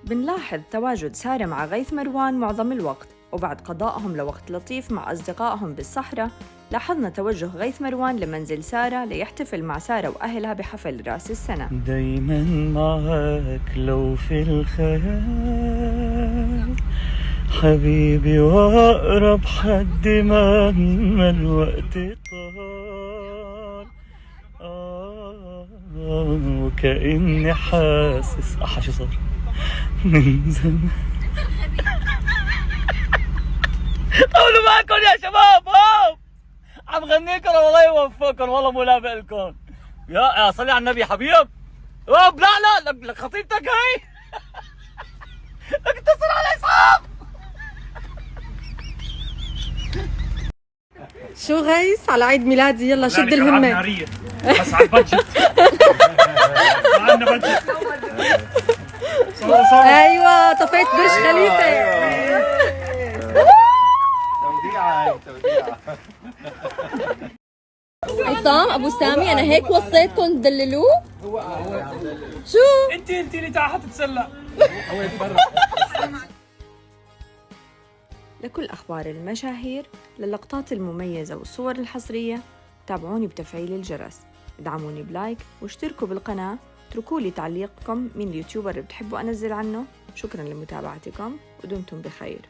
بنلاحظ تواجد سارة مع غيث مروان معظم الوقت، وبعد قضائهم لوقت لطيف مع أصدقائهم بالصحراء لاحظنا توجه غيث مروان لمنزل سارة ليحتفل مع سارة وأهلها بحفل رأس السنة. دايما معاك لو في الخيال حبيبي وأقرب حد مهما الوقت طال، وكأني حاسس شو صار من زمان. قولوا معكم يا شباب، عم غنيكم والله يوفقكم، والله ملابق لكم. يا صلي على النبي حبيب. لا لك خطيبتك هي. لك اتصل على اصحاب. شو غيث على عيد ميلادي؟ يلا شد الهمة. بس على البادجت. ما عندنا بادجت. ايوه طفيت برج خليفة. توديعة. عصام ابو سامي انا هيك وصيتكم تدللوه؟ شو؟ انت اللي تعال تتسلى. لكل أخبار المشاهير، للقطات المميزة والصور الحصرية، تابعوني بتفعيل الجرس، ادعموني بلايك واشتركوا بالقناة، اتركوا لي تعليقكم من اليوتيوبر اللي بتحبوا أنزل عنه. شكراً لمتابعتكم ودمتم بخير.